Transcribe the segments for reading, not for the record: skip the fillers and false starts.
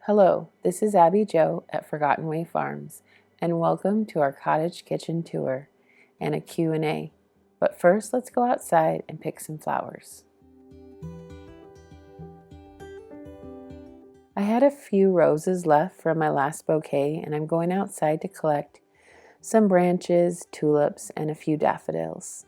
Hello, this is Abby Jo at Forgotten Way Farms, and welcome to our cottage kitchen tour and a Q&A. But first, let's go outside and pick some flowers. I had a few roses left from my last bouquet, and I'm going outside to collect some branches, tulips, and a few daffodils.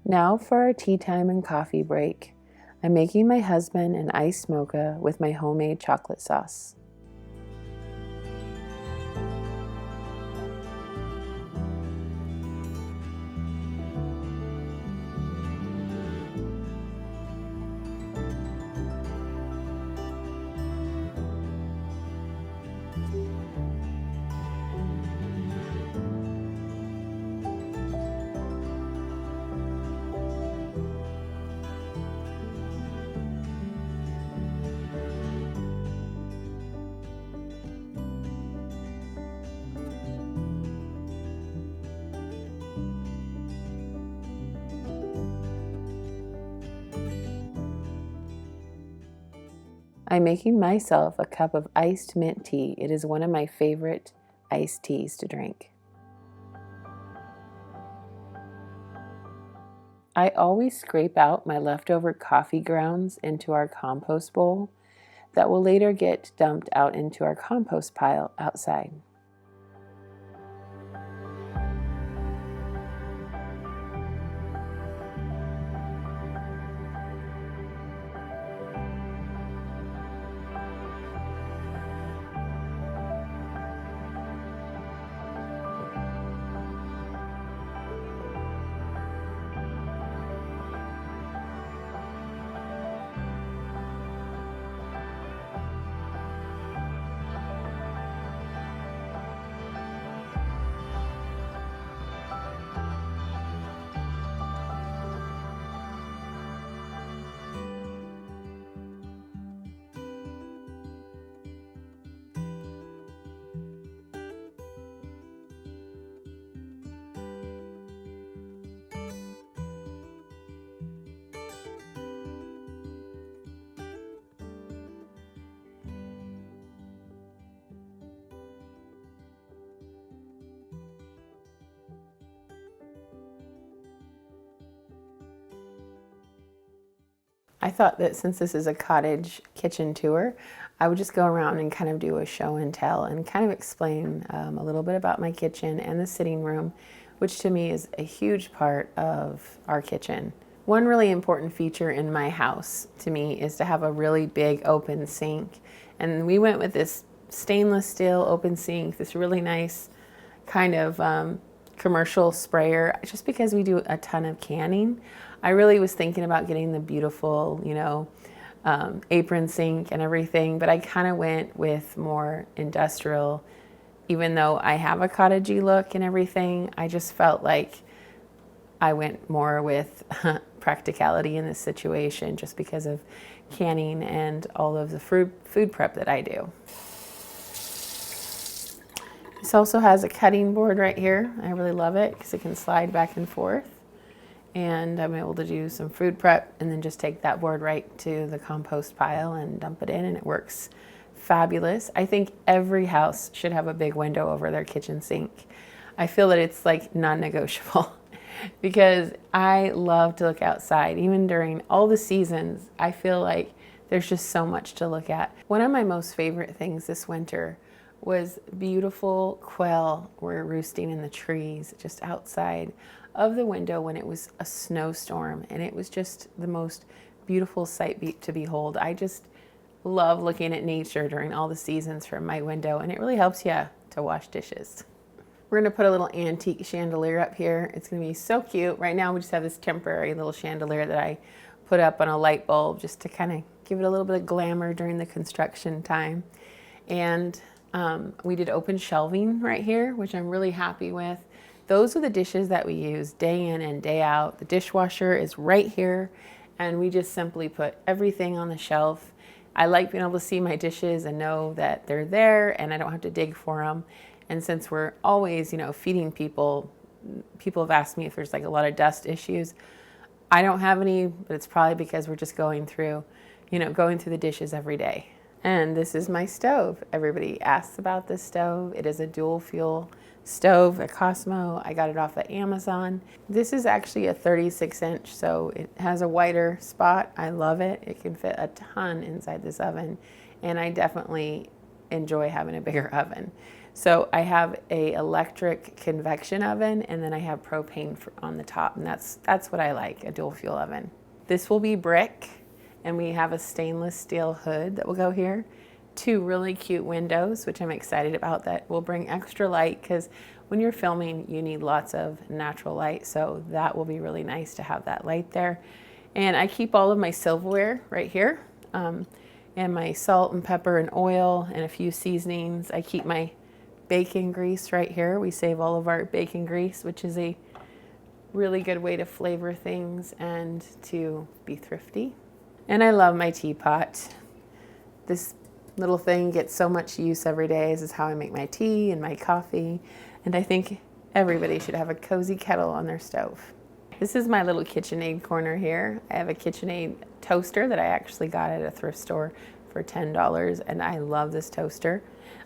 Now for our tea time and coffee break. I'm making my husband an iced mocha with my homemade chocolate sauce. I'm making myself a cup of iced mint tea. It is one of my favorite iced teas to drink. I always scrape out my leftover coffee grounds into our compost bowl that will later get dumped out into our compost pile outside. I thought that since this is a cottage kitchen tour, I would just go around and kind of do a show and tell and kind of explain a little bit about my kitchen and the sitting room, which to me is a huge part of our kitchen. One really important feature in my house to me is to have a really big open sink. And we went with this stainless steel open sink, this really nice kind of commercial sprayer, just because we do a ton of canning. I really was thinking about getting the beautiful, apron sink and everything, but I kind of went with more industrial. Even though I have a cottagey look and everything, I just felt like I went more with practicality in this situation just because of canning and all of the food prep that I do. This also has a cutting board right here. I really love it because it can slide back and forth. And I'm able to do some food prep and then just take that board right to the compost pile and dump it in, and it works fabulous. I think every house should have a big window over their kitchen sink. I feel that it's like non-negotiable because I love to look outside. Even during all the seasons, I feel like there's just so much to look at. One of my most favorite things this winter was beautiful quail were roosting in the trees just outside of the window when it was a snowstorm, and it was just the most beautiful sight to behold. I just love looking at nature during all the seasons from my window, and it really helps you to wash dishes. We're gonna put a little antique chandelier up here. It's gonna be so cute. Right now we just have this temporary little chandelier that I put up on a light bulb just to kind of give it a little bit of glamour during the construction time. And we did open shelving right here, which I'm really happy with. Those are the dishes that we use day in and day out. The dishwasher is right here, and we just simply put everything on the shelf. I like being able to see my dishes and know that they're there and I don't have to dig for them. And since we're always, feeding people have asked me if there's like a lot of dust issues. I don't have any, but it's probably because we're just going through the dishes every day. And this is my stove. Everybody asks about this stove. It is a dual fuel stove at Cosmo. I got it off of Amazon. This is actually a 36-inch, so it has a wider spot. I love it. It can fit a ton inside this oven, and I definitely enjoy having a bigger oven. So I have a electric convection oven, and then I have propane on the top, and that's what I like, a dual fuel oven. This will be brick, and we have a stainless steel hood that will go here. 2 really cute windows, which I'm excited about, that will bring extra light because when you're filming, you need lots of natural light. So that will be really nice to have that light there. And I keep all of my silverware right here, and my salt and pepper and oil and a few seasonings. I keep my bacon grease right here. We save all of our bacon grease, which is a really good way to flavor things and to be thrifty. And I love my teapot. This little thing gets so much use every day. This is how I make my tea and my coffee. And I think everybody should have a cozy kettle on their stove. This is my little KitchenAid corner here. I have a KitchenAid toaster that I actually got at a thrift store for $10, and I love this toaster.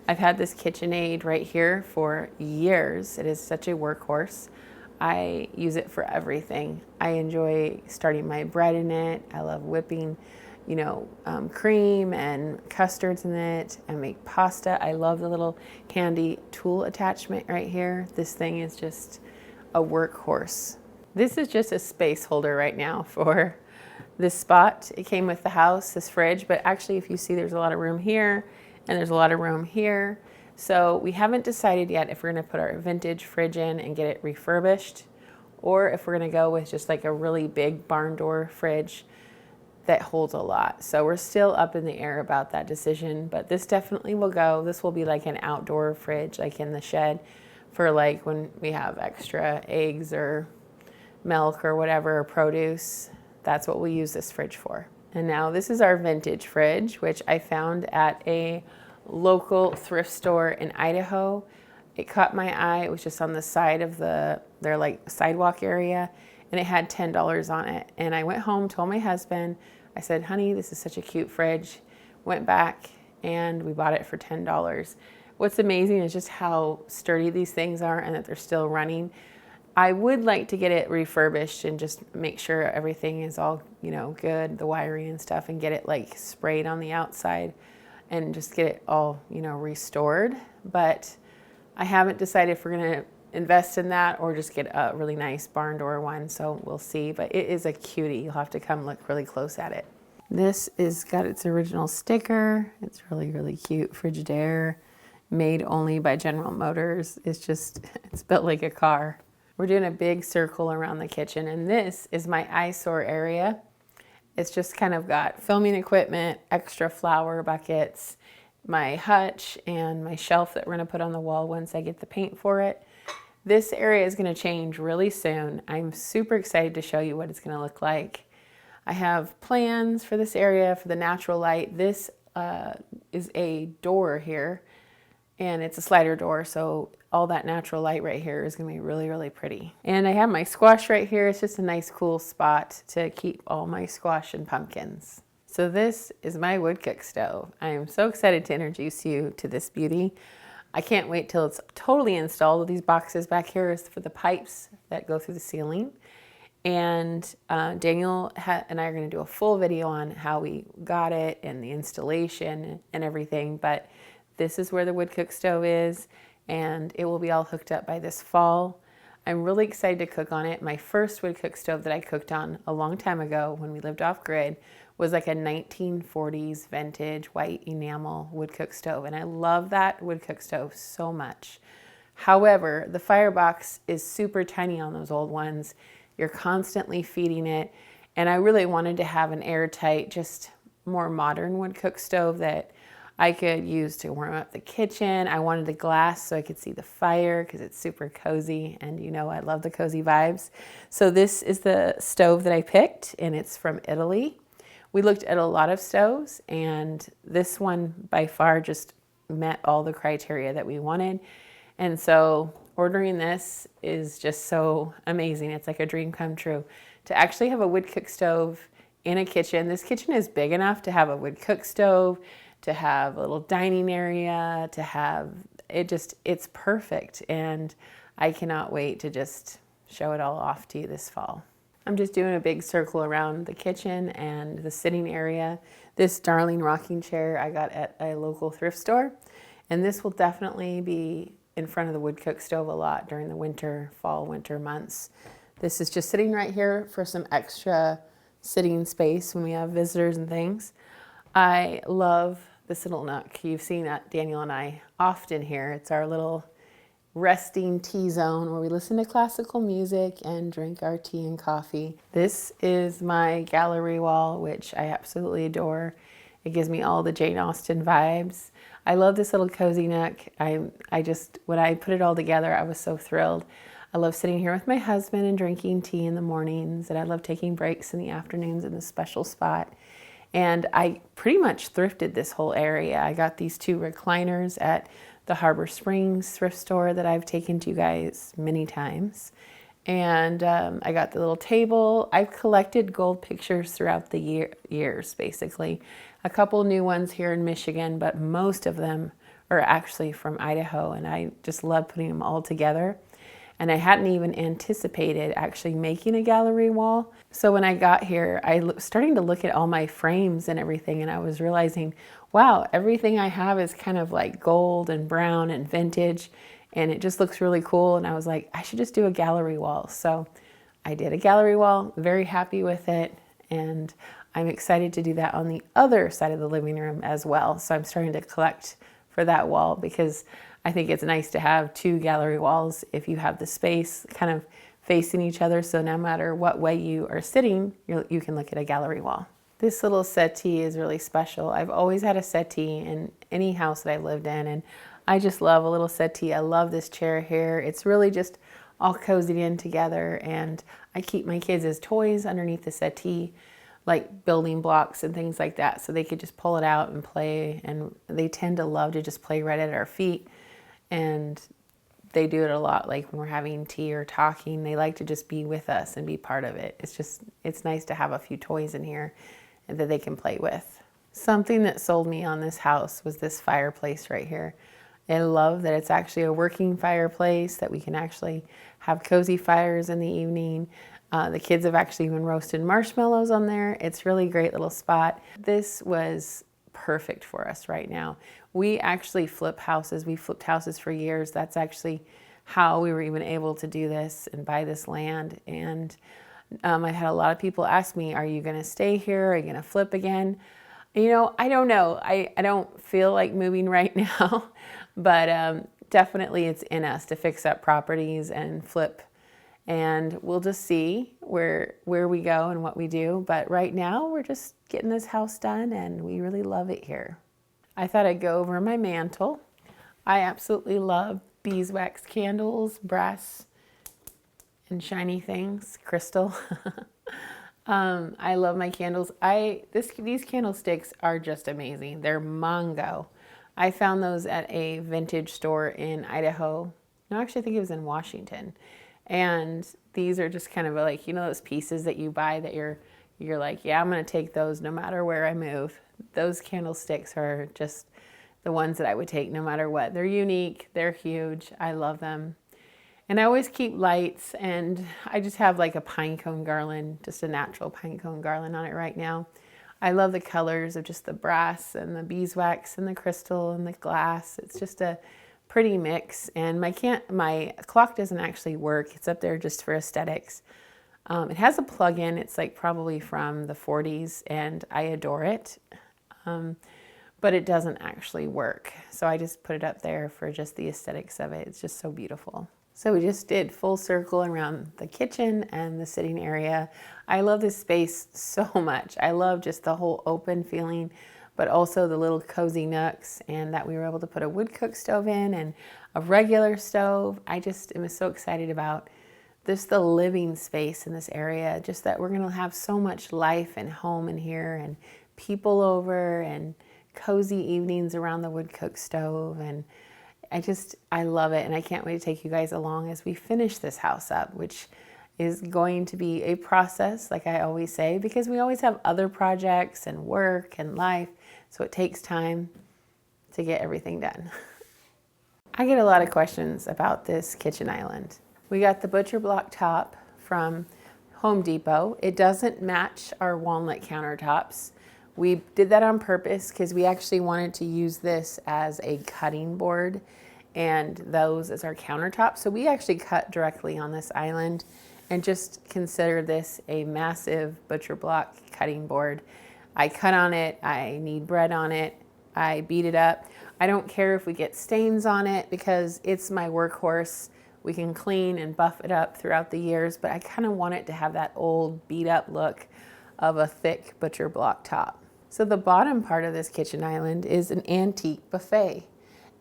I've had this KitchenAid right here for years. It is such a workhorse. I use it for everything. I enjoy starting my bread in it. I love whipping, cream and custards in it. I make pasta. I love the little handy tool attachment right here. This thing is just a workhorse. This is just a space holder right now for this spot. It came with the house, this fridge, but actually if you see, there's a lot of room here and there's a lot of room here. So we haven't decided yet if we're gonna put our vintage fridge in and get it refurbished, or if we're gonna go with just like a really big barn door fridge that holds a lot. So we're still up in the air about that decision, but this definitely will go. This will be like an outdoor fridge, like in the shed for like when we have extra eggs or milk or whatever, or produce. That's what we use this fridge for. And now this is our vintage fridge, which I found at a local thrift store in Idaho. It caught my eye. It was just on the side of their like sidewalk area, and it had $10 on it. And I went home, told my husband, I said, honey, this is such a cute fridge. Went back and we bought it for $10. What's amazing is just how sturdy these things are and that they're still running. I would like to get it refurbished and just make sure everything is all, good, the wiring and stuff, and get it like sprayed on the outside and just get it all, restored. But I haven't decided if we're gonna invest in that or just get a really nice barn door one, so we'll see. But it is a cutie. You'll have to come look really close at it. This is got its original sticker. It's really, really cute. Frigidaire, made only by General Motors. It's built like a car. We're doing a big circle around the kitchen, and this is my eyesore area. It's just kind of got filming equipment, extra flower buckets, my hutch, and my shelf that we're gonna put on the wall once I get the paint for it. This area is gonna change really soon. I'm super excited to show you what it's gonna look like. I have plans for this area for the natural light. This is a door here, and it's a slider door, so all that natural light right here is gonna be really, really pretty. And I have my squash right here. It's just a nice, cool spot to keep all my squash and pumpkins. So this is my wood cook stove. I am so excited to introduce you to this beauty. I can't wait till it's totally installed. These boxes back here is for the pipes that go through the ceiling. And Daniel and I are gonna do a full video on how we got it and the installation and everything, but this is where the wood cook stove is, and it will be all hooked up by this fall. I'm really excited to cook on it. My first wood cook stove that I cooked on a long time ago when we lived off grid was like a 1940s vintage white enamel wood cook stove, and I love that wood cook stove so much. However, the firebox is super tiny on those old ones. You're constantly feeding it, and I really wanted to have an airtight, just more modern wood cook stove that I could use to warm up the kitchen. I wanted the glass so I could see the fire because it's super cozy, and I love the cozy vibes. So this is the stove that I picked, and it's from Italy. We looked at a lot of stoves, and this one by far just met all the criteria that we wanted. And so ordering this is just so amazing. It's like a dream come true to actually have a wood cook stove in a kitchen. This kitchen is big enough to have a wood cook stove, to have a little dining area, to have it's perfect. And I cannot wait to just show it all off to you this fall. I'm just doing a big circle around the kitchen and the sitting area. This darling rocking chair I got at a local thrift store, and this will definitely be in front of the wood cook stove a lot during the fall winter months. This is just sitting right here for some extra sitting space when we have visitors and things. I love this little nook. You've seen that Daniel and I often here. It's our little resting tea zone where we listen to classical music and drink our tea and coffee. This is my gallery wall, which I absolutely adore. It gives me all the Jane Austen vibes. I love this little cozy nook. When I put it all together, I was so thrilled. I love sitting here with my husband and drinking tea in the mornings, and I love taking breaks in the afternoons in this special spot. And I pretty much thrifted this whole area. I got these 2 recliners at the Harbor Springs thrift store that I've taken to you guys many times. And I got the little table. I've collected gold pictures throughout the years, basically. A couple new ones here in Michigan, but most of them are actually from Idaho, and I just love putting them all together. And I hadn't even anticipated actually making a gallery wall. So when I got here, I was starting to look at all my frames and everything, and I was realizing, wow, everything I have is kind of like gold and brown and vintage, and it just looks really cool. And I was like, I should just do a gallery wall. So I did a gallery wall, very happy with it, and I'm excited to do that on the other side of the living room as well. So I'm starting to collect for that wall because I think it's nice to have two gallery walls if you have the space kind of facing each other. So no matter what way you are sitting, you can look at a gallery wall. This little settee is really special. I've always had a settee in any house that I've lived in, and I just love a little settee. I love this chair here. It's really just all cozied in together, and I keep my kids' toys underneath the settee, like building blocks and things like that, so they could just pull it out and play, and they tend to love to just play right at our feet. And they do it a lot, like when we're having tea or talking, they like to just be with us and be part of it. It's nice to have a few toys in here that they can play with. Something that sold me on this house was this fireplace right here. I love that it's actually a working fireplace, that we can actually have cozy fires in the evening. The kids have actually even roasted marshmallows on there. It's really a great little spot. This was perfect for us right now. We actually flip houses. We flipped houses for years. That's actually how we were even able to do this and buy this land. And I had a lot of people ask me, are you going to stay here? Are you going to flip again? You know, I don't know. I don't feel like moving right now, but definitely it's in us to fix up properties and flip. And we'll just see where we go and what we do. But right now, we're just getting this house done, and we really love it here. I thought I'd go over my mantle. I absolutely love beeswax candles, brass, and shiny things, crystal. I love my candles. These candlesticks are just amazing. They're mango. I found those at a vintage store in Idaho. No, actually, I think it was in Washington. And these are just kind of like, you know, those pieces that you buy that you're like, yeah, I'm going to take those no matter where I move. Those candlesticks are just the ones that I would take no matter what. They're unique. They're huge. I love them. And I always keep lights, and I just have like a pine cone garland, just a natural pine cone garland on it right now. I love the colors of just the brass and the beeswax and the crystal and the glass. It's just a pretty mix. And my clock doesn't actually work. It's up there just for aesthetics. It has a plug-in. It's like probably from the 40s, and I adore it. But it doesn't actually work. So I just put it up there for just the aesthetics of it. It's just so beautiful. So we just did full circle around the kitchen and the sitting area. I love this space so much. I love just the whole open feeling, but also the little cozy nooks, and that we were able to put a wood cook stove in and a regular stove. I just am so excited about this, the living space in this area, just that we're gonna have so much life and home in here, and people over, and cozy evenings around the wood cook stove. And I love it, and I can't wait to take you guys along as we finish this house up, which is going to be a process, like I always say, because we always have other projects and work and life, so it takes time to get everything done. I get a lot of questions about this kitchen island. We got the butcher block top from Home Depot. It doesn't match our walnut countertops. We did that on purpose because we actually wanted to use this as a cutting board and those as our countertops. So we actually cut directly on this island and just consider this a massive butcher block cutting board. I cut on it, I knead bread on it, I beat it up. I don't care if we get stains on it because it's my workhorse. We can clean and buff it up throughout the years, but I kind of want it to have that old beat up look of a thick butcher block top. So the bottom part of this kitchen island is an antique buffet,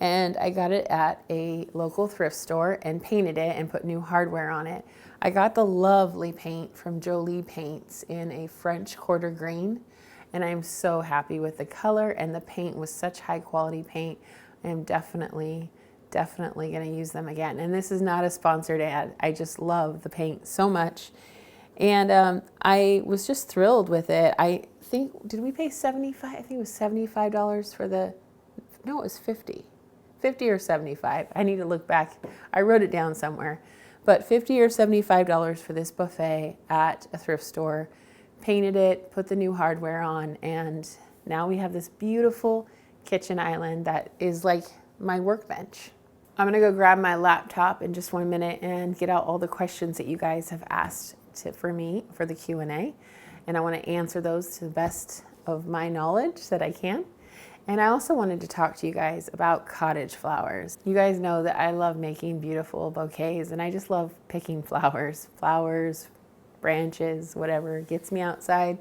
and I got it at a local thrift store and painted it and put new hardware on it. I got the lovely paint from Jolie Paints in a French quarter green, and I'm so happy with the color, and the paint was such high quality paint. I am definitely definitely going to use them again. And this is not a sponsored ad. I just love the paint so much. And I was just thrilled with it. I think, did we pay 75? I think it was $75 for the, no, it was 50. 50 or 75. I need to look back. I wrote it down somewhere. But 50 or $75 for this buffet at a thrift store. Painted it, put the new hardware on, and now we have this beautiful kitchen island that is like my workbench. I'm gonna go grab my laptop in just 1 minute and get out all the questions that you guys have asked for me for the Q&A. And I wanna answer those to the best of my knowledge that I can. And I also wanted to talk to you guys about cottage flowers. You guys know that I love making beautiful bouquets, and I just love picking flowers, branches, whatever gets me outside,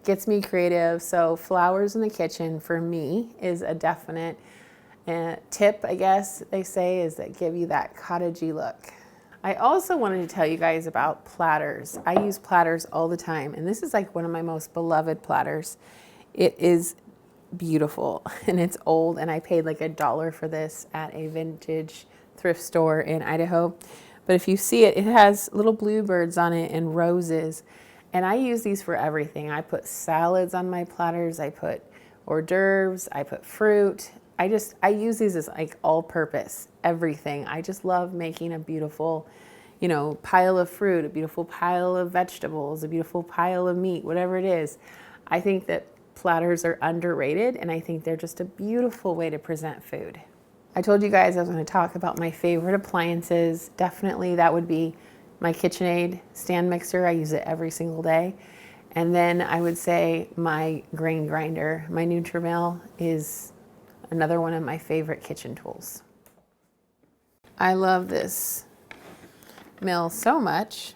gets me creative. So flowers in the kitchen for me is a definite tip, I guess they say, is that give you that cottagey look. I also wanted to tell you guys about platters. I use platters all the time, and this is like one of my most beloved platters. It is beautiful and it's old, and I paid like $1 for this at a vintage thrift store in Idaho. But if you see it, it has little bluebirds on it and roses, and I use these for everything. I put salads on my platters, I put hors d'oeuvres, I put fruit. I use these as like all purpose, everything. I just love making a beautiful, you know, pile of fruit, a beautiful pile of vegetables, a beautiful pile of meat, whatever it is. I think that platters are underrated, and I think they're just a beautiful way to present food. I told you guys I was going to talk about my favorite appliances. Definitely that would be my KitchenAid stand mixer. I use it every single day. And then I would say my grain grinder. My Nutrimill is another one of my favorite kitchen tools. I love this mill so much.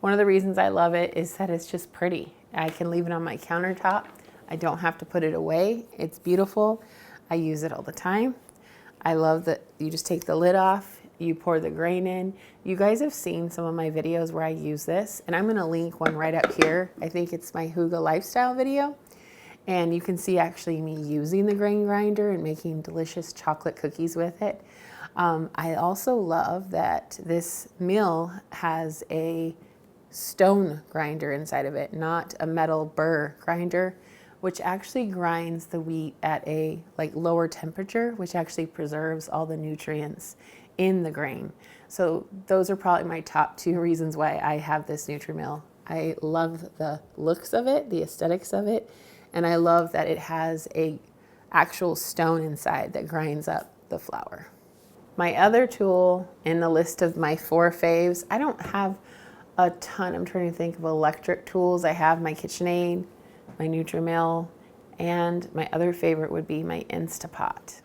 One of the reasons I love it is that it's just pretty. I can leave it on my countertop. I don't have to put it away. It's beautiful. I use it all the time. I love that you just take the lid off, you pour the grain in. You guys have seen some of my videos where I use this, and I'm gonna link one right up here. I think it's my hygge lifestyle video. And you can see actually me using the grain grinder and making delicious chocolate cookies with it. I also love that this mill has a stone grinder inside of it, not a metal burr grinder, which actually grinds the wheat at a lower temperature, which actually preserves all the nutrients in the grain. So those are probably my top 2 reasons why I have this Nutrimill. I love the looks of it, the aesthetics of it, and I love that it has a actual stone inside that grinds up the flour. My other tool in the list of my 4 faves, I don't have a ton. I'm trying to think of electric tools. I have my KitchenAid, my Nutrimill, and my other favorite would be my Instapot.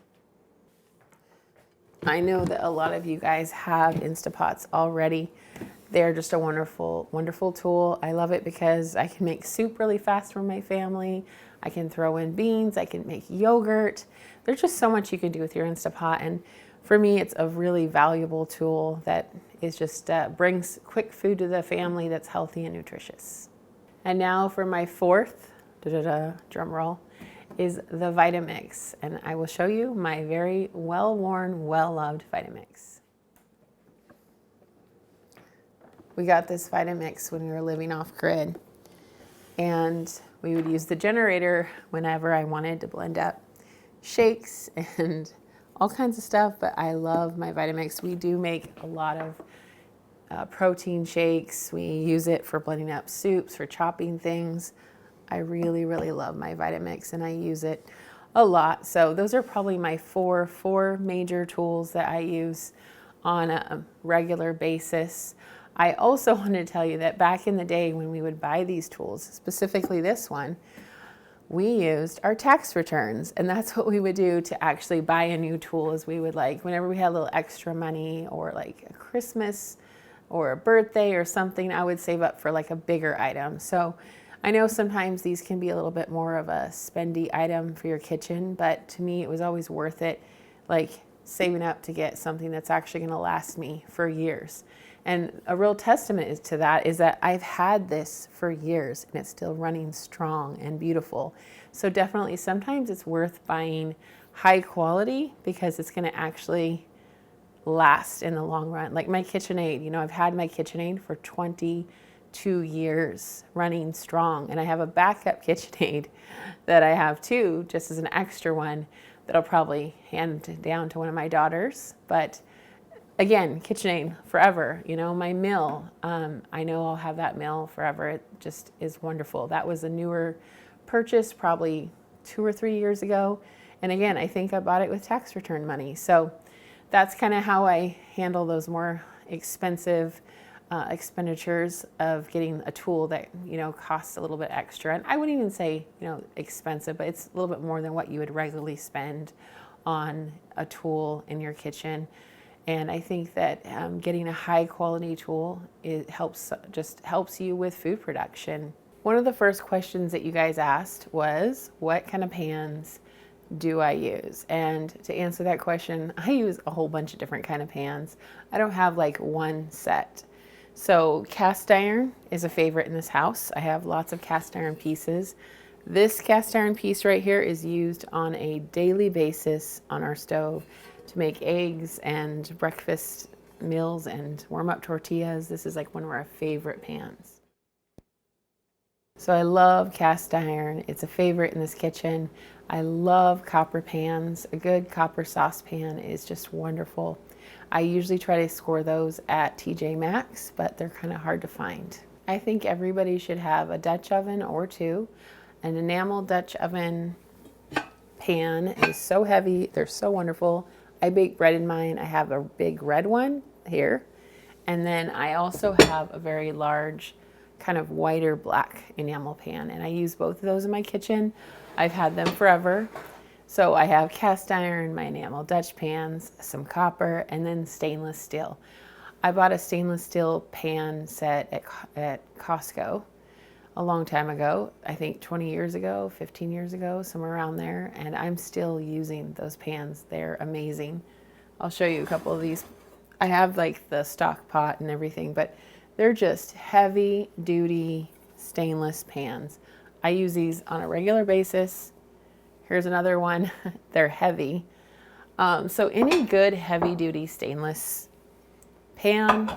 I know that a lot of you guys have Instapots already. They're just a wonderful, wonderful tool. I love it because I can make soup really fast for my family. I can throw in beans. I can make yogurt. There's just so much you can do with your Instapot. And for me, it's a really valuable tool that is just brings quick food to the family that's healthy and nutritious. And now for my 4th, drum roll, is the Vitamix. And I will show you my very well-worn, well-loved Vitamix. We got this Vitamix when we were living off grid, and we would use the generator whenever I wanted to blend up shakes and all kinds of stuff, but I love my Vitamix. We do make a lot of protein shakes. We use it for blending up soups, for chopping things. I really, really love my Vitamix, and I use it a lot. So those are probably my four major tools that I use on a regular basis. I also want to tell you that back in the day when we would buy these tools, specifically this one, we used our tax returns, and that's what we would do to actually buy a new tool. Is we would whenever we had a little extra money or like a Christmas or a birthday or something, I would save up for like a bigger item. So I know sometimes these can be a little bit more of a spendy item for your kitchen, but to me it was always worth it, saving up to get something that's actually going to last me for years. And a real testament to that is that I've had this for years and it's still running strong and beautiful. So definitely sometimes it's worth buying high quality because it's going to actually last in the long run. Like my KitchenAid, you know, I've had my KitchenAid for 22 years running strong, and I have a backup KitchenAid that I have too, just as an extra one that I'll probably hand down to one of my daughters. But again, KitchenAid forever. You know, my mill, I know I'll have that mill forever. It just is wonderful. That was a newer purchase, probably 2 or 3 years ago. And again, I think I bought it with tax return money. So that's kind of how I handle those more expensive expenditures of getting a tool that, you know, costs a little bit extra. And I wouldn't even say, you know, expensive, but it's a little bit more than what you would regularly spend on a tool in your kitchen. And I think that getting a high quality tool, it just helps you with food production. One of the first questions that you guys asked was, what kind of pans do I use? And to answer that question, I use a whole bunch of different kind of pans. I don't have like one set. So cast iron is a favorite in this house. I have lots of cast iron pieces. This cast iron piece right here is used on a daily basis on our stove to make eggs and breakfast meals and warm up tortillas. This is like one of our favorite pans. So I love cast iron. It's a favorite in this kitchen. I love copper pans. A good copper saucepan is just wonderful. I usually try to score those at TJ Maxx, but they're kind of hard to find. I think everybody should have a Dutch oven or two. An enamel Dutch oven pan is so heavy. They're so wonderful. I bake bread in mine. I have a big red one here. And then I also have a very large kind of whiter black enamel pan. And I use both of those in my kitchen. I've had them forever. So I have cast iron, my enamel Dutch pans, some copper, and then stainless steel. I bought a stainless steel pan set at Costco a long time ago. I think 20 years ago, 15 years ago, somewhere around there. And I'm still using those pans. They're amazing. I'll show you a couple of these. I have like the stock pot and everything, but they're just heavy duty stainless pans. I use these on a regular basis. Here's another one. They're heavy. So any good heavy duty stainless pan,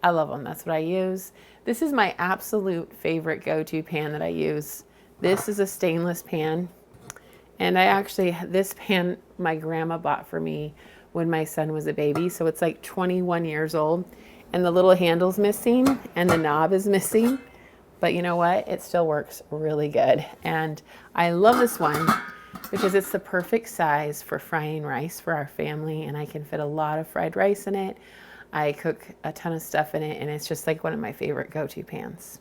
I love them. That's what I use. This is my absolute favorite go-to pan that I use. This is a stainless pan. And this pan my grandma bought for me when my son was a baby. So it's like 21 years old. And the little handle's missing and the knob is missing. But you know what? It still works really good. And I love this one because it's the perfect size for frying rice for our family. And I can fit a lot of fried rice in it. I cook a ton of stuff in it, and it's just like one of my favorite go-to pans.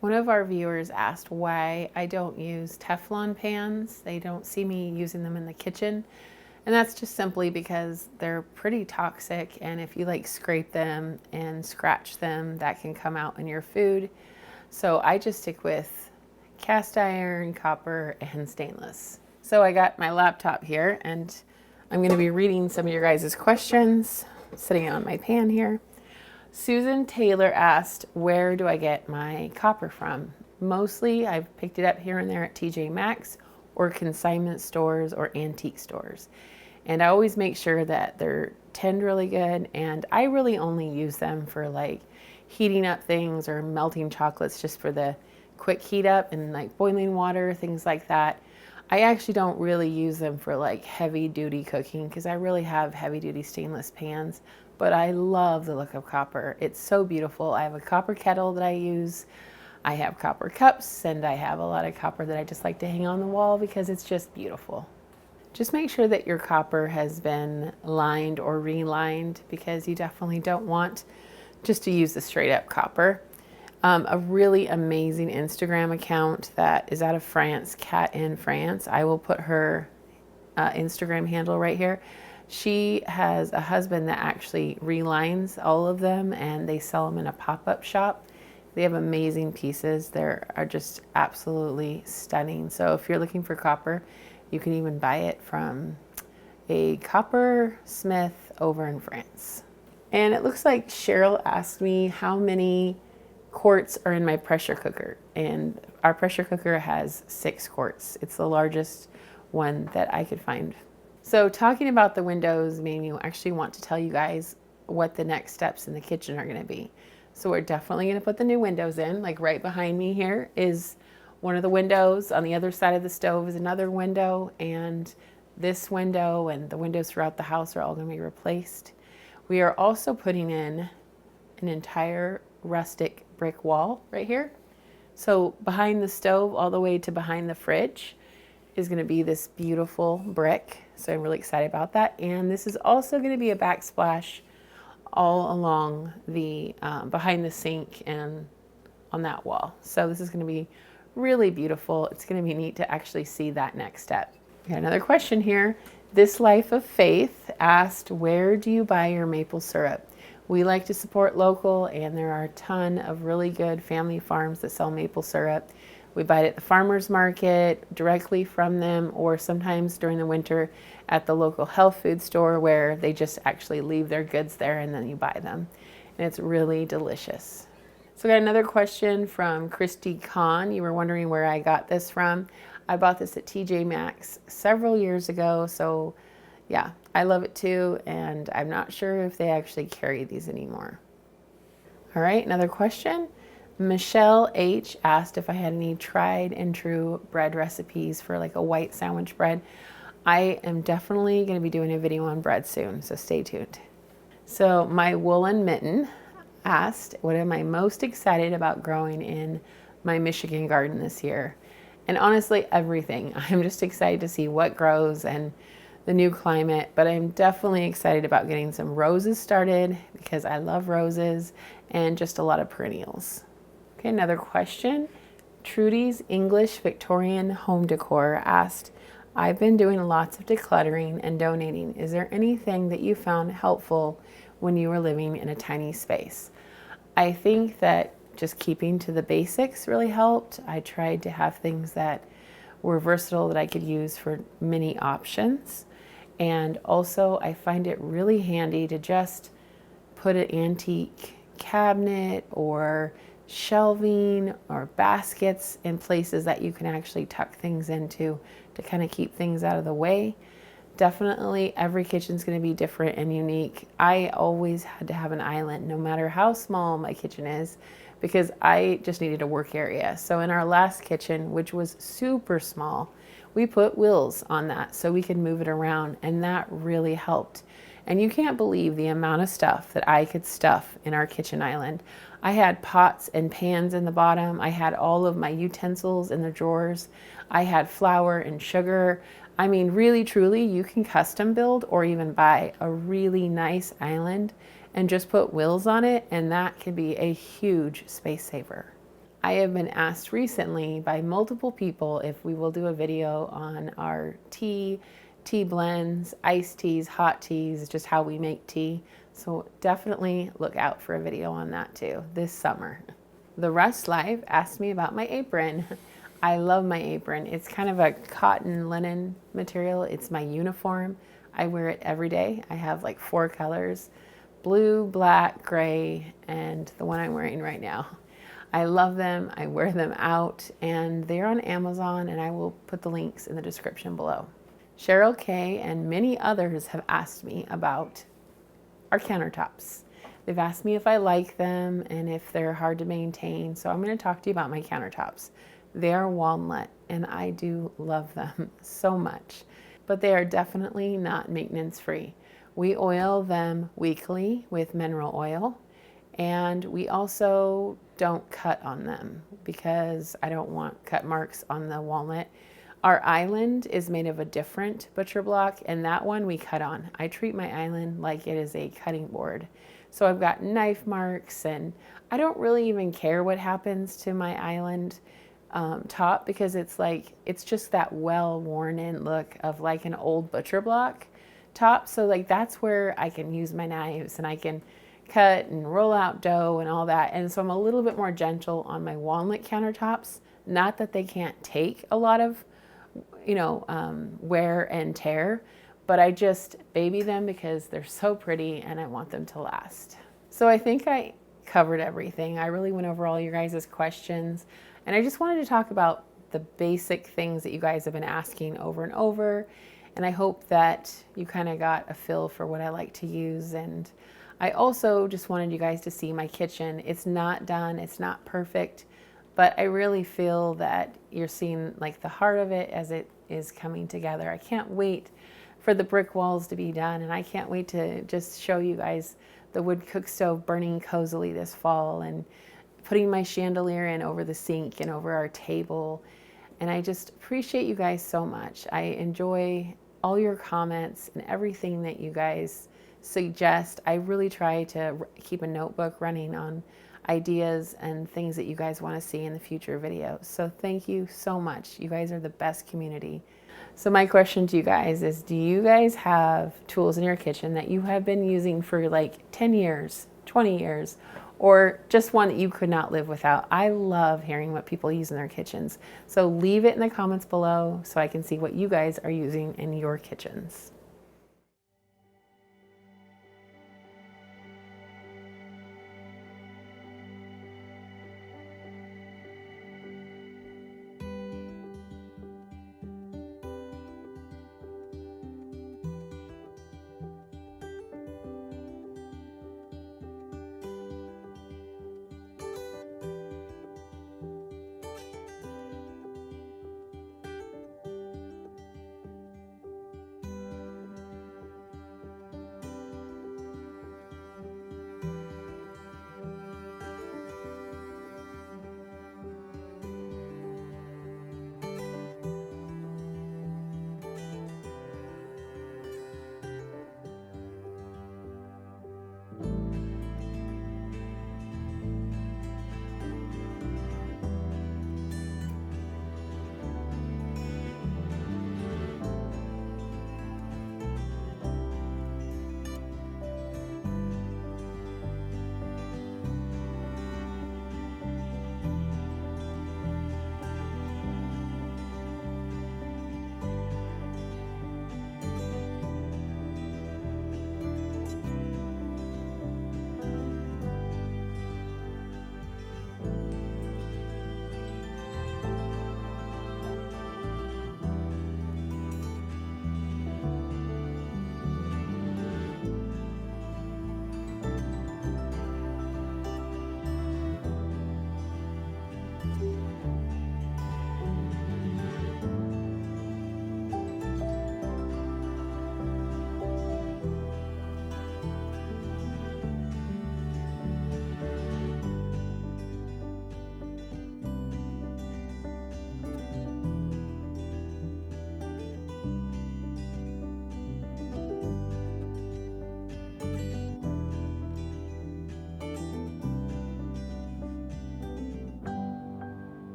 One of our viewers asked why I don't use Teflon pans. They don't see me using them in the kitchen. And that's just simply because they're pretty toxic, and if you like scrape them and scratch them, that can come out in your food. So I just stick with cast iron, copper, and stainless. So I got my laptop here, and I'm going to be reading some of your guys' questions, sitting on my pan here. Susan Taylor asked, where do I get my copper from? Mostly I've picked it up here and there at TJ Maxx or consignment stores or antique stores. And I always make sure that they're tinned really good, and I really only use them for like heating up things or melting chocolates, just for the quick heat up and like boiling water, things like that. I actually don't really use them for like heavy duty cooking because I really have heavy duty stainless pans, but I love the look of copper. It's so beautiful. I have a copper kettle that I use. I have copper cups, and I have a lot of copper that I just like to hang on the wall because it's just beautiful. Just make sure that your copper has been lined or relined, because you definitely don't want just to use the straight up copper. A really amazing Instagram account that is out of France, Cat in France. I will put her Instagram handle right here. She has a husband that actually relines all of them, and they sell them in a pop-up shop. They have amazing pieces. They are just absolutely stunning. So if you're looking for copper, you can even buy it from a copper smith over in France. And it looks like Cheryl asked me how many quarts are in my pressure cooker. And our pressure cooker has 6 quarts. It's the largest one that I could find. So talking about the windows made me actually want to tell you guys what the next steps in the kitchen are going to be. So we're definitely going to put the new windows in. Like right behind me here is one of the windows. On the other side of the stove is another window, and this window and the windows throughout the house are all going to be replaced. We are also putting in an entire rustic brick wall right here. So behind the stove all the way to behind the fridge is going to be this beautiful brick. So I'm really excited about that. And this is also going to be a backsplash all along the behind the sink and on that wall. So this is going to be really beautiful. It's going to be neat to actually see that next step. Got another question here. This Life of Faith asked, where do you buy your maple syrup? We like to support local, and there are a ton of really good family farms that sell maple syrup. We buy it at the farmer's market directly from them, or sometimes during the winter at the local health food store where they just actually leave their goods there and then you buy them. And it's really delicious. So I got another question from Christy Kahn. You were wondering where I got this from. I bought this at TJ Maxx several years ago. So yeah, I love it too. And I'm not sure if they actually carry these anymore. All right, another question. Michelle H. asked if I had any tried and true bread recipes for like a white sandwich bread. I am definitely going to be doing a video on bread soon, so stay tuned. So my woolen mitten asked, what am I most excited about growing in my Michigan garden this year? And honestly, everything. I'm just excited to see what grows and the new climate, but I'm definitely excited about getting some roses started because I love roses, and just a lot of perennials. Okay, another question. Trudy's English Victorian Home Decor asked, I've been doing lots of decluttering and donating. Is there anything that you found helpful when you were living in a tiny space? I think that just keeping to the basics really helped. I tried to have things that were versatile that I could use for many options. And also I find it really handy to just put an antique cabinet or shelving or baskets in places that you can actually tuck things into to kind of keep things out of the way. Definitely every kitchen's going to be different and unique. I always had to have an island no matter how small my kitchen is because I just needed a work area. So in our last kitchen, which was super small, we put wheels on that so we could move it around, and that really helped. And you can't believe the amount of stuff that I could stuff in our kitchen island. I had pots and pans in the bottom. I had all of my utensils in the drawers. I had flour and sugar. I mean, really, truly, you can custom build or even buy a really nice island and just put wheels on it, and that can be a huge space saver. I have been asked recently by multiple people if we will do a video on our tea blends, iced teas, hot teas, just how we make tea. So definitely look out for a video on that too this summer. The Rust Life asked me about my apron. I love my apron. It's kind of a cotton linen material. It's my uniform. I wear it every day. I have like 4 colors: blue, black, gray, and the one I'm wearing right now. I love them. I wear them out, and they're on Amazon, and I will put the links in the description below. Cheryl K and many others have asked me about our countertops. They've asked me if I like them and if they're hard to maintain. So I'm going to talk to you about my countertops. They are walnut, and I do love them so much, but they are definitely not maintenance free. We oil them weekly with mineral oil, and we also don't cut on them because I don't want cut marks on the walnut. Our island is made of a different butcher block, and that one we cut on. I treat my island like it is a cutting board. So I've got knife marks, and I don't really even care what happens to my island top because it's just that well worn in look of like an old butcher block top. So like that's where I can use my knives and I can cut and roll out dough and all that. And so I'm a little bit more gentle on my walnut countertops. Not that they can't take a lot of, wear and tear, but I just baby them because they're so pretty and I want them to last. So I think I covered everything. I really went over all your guys' questions, and I just wanted to talk about the basic things that you guys have been asking over and over. And I hope that you kind of got a feel for what I like to use. And I also just wanted you guys to see my kitchen. It's not done, it's not perfect, but I really feel that you're seeing like the heart of it as it is coming together. I can't wait for the brick walls to be done, and I can't wait to just show you guys the wood cook stove burning cozily this fall, and putting my chandelier in over the sink and over our table. And I just appreciate you guys so much. I enjoy all your comments and everything that you guys suggest. I really try to keep a notebook running on ideas and things that you guys want to see in the future videos. So thank you so much. You guys are the best community. So my question to you guys is, do you guys have tools in your kitchen that you have been using for like 10 years, 20 years, or just one that you could not live without? I love hearing what people use in their kitchens. So leave it in the comments below so I can see what you guys are using in your kitchens.